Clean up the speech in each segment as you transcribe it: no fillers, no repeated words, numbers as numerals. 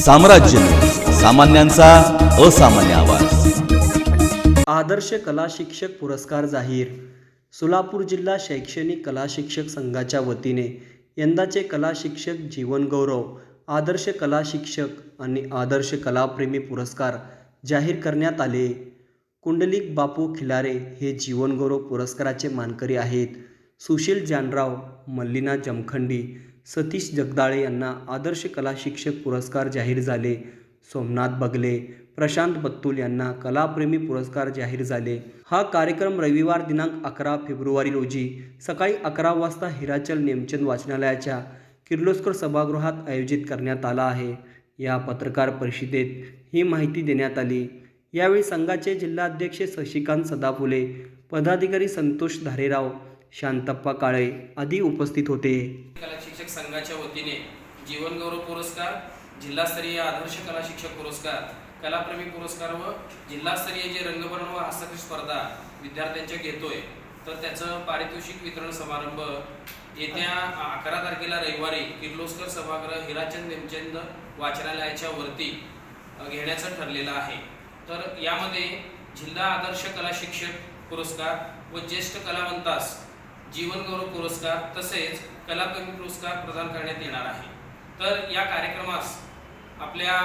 साम्राज्य, सामान्यांचा असामान्य आवाज। आदर्श कला शिक्षक पुरस्कार जाहीर। सोलापूर जिल्हा शैक्षणिक कला शिक्षक संघाच्या वतीने यंदाचे कला शिक्षक जीवन गौरव, आदर्श कला शिक्षक आणि आदर्श कलाप्रेमी पुरस्कार जाहीर करण्यात आले। कुंडलिक बापू खिलारे हे जीवन गौरव पुरस्काराचे मानकरी आहेत। सुशील जानराव, मल्लिनाथ जमखंडी, सतीश जगदाळे यांना आदर्श कला शिक्षक पुरस्कार जाहीर झाले। सोमनाथ बगले, प्रशांत बत्तुल यांना कलाप्रेमी पुरस्कार जाहीर झाले। हा कार्यक्रम रविवार दिनांक 11 फेब्रुवारी रोजी सकाळी 11 वाजता हिराचल नेमचंद वाचनालयाच्या किर्लोस्कर सभागृहात आयोजित करण्यात आला आहे। या पत्रकार परिषदेत ही माहिती देण्यात आली। यावेळी संघाचे जिल्हाध्यक्ष शशिकांत सदाफुले, पदाधिकारी संतोष धारेराव, शांतप्पा काळे आदी उपस्थित होते। कला शिक्षक संघाच्या वतीने जीवन गौरव पुरस्कार, जिल्हास्तरीय आदर्श कला शिक्षक पुरस्कार, कलाप्रेमी पुरस्कार व जिल्हास्तरीय जे रंगभरण व हस्तकला स्पर्धा विद्यार्थ्यांच्या घेतोय, तर त्याचं पारितोषिक वितरण समारंभ येत्या 11 तारखेला रविवारी किर्लोस्कर सभागृह हिराचंद नेमचंद वाचनालयाच्या वरती घेण्याचं ठरलेलं आहे। तर यामध्ये जिल्हा आदर्श कला शिक्षक पुरस्कार व ज्येष्ठ कलावंतास जीवन गौरव पुरस्कार तसेच कलाप्रेमी पुरस्कार प्रदान करण्यात येणार आहे। तर या कार्यक्रमास आपल्या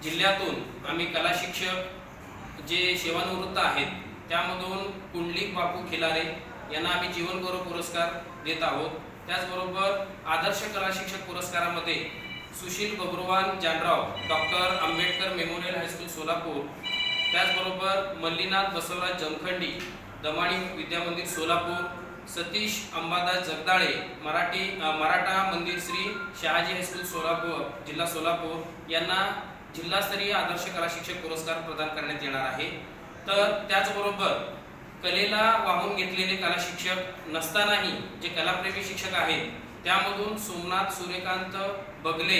जिल्ह्यातून आम्ही कला शिक्षक जे सेवानिवृत्त आहेत त्यामधून कुंडलिक बापू खिलारे यांना आम्ही जीवन गौरव पुरस्कार देत आहोत। त्याचबरोबर आदर्श कला शिक्षक पुरस्कारामध्ये Sushil Babruvan Janrao, doctor Ambedkar memorial high school Solapur, त्याचबरोबर मल्लिनाथ बसवराज जमखंडी, दमाणी विद्यामंदिर सोलापूर, सतीश अंबादास जगदाळे, मराठा मंदिर श्री शहाजी हायस्कूल सोलापूर, जिल्हा सोलापूर यांना जिल्हास्तरीय आदर्श कला शिक्षक पुरस्कार प्रदान करण्यात येणार आहे। तर त्याचबरोबर कलेला वाहून घेतलेले कला शिक्षक नसतानाही जे कलाप्रेमी शिक्षक आहेत त्यामधून सोमनाथ सूर्यकांत बगले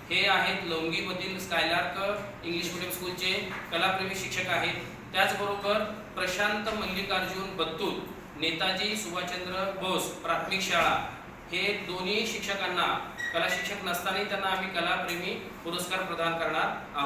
हे आहेत लवंगीमधील स्कायलार्क इंग्लिश मीडियम स्कूलचे कलाप्रेमी शिक्षक आहेत। त्याचबरोबर प्रशांत मल्लिकार्जुन बत्तूल, नेताजी सुभाषचंद्र बोस प्राथमिक शाळा हे दोन्ही शिक्षकांना कला शिक्षक नसतानाही त्यांना आम्ही कलाप्रेमी पुरस्कार प्रदान करणार आहोत।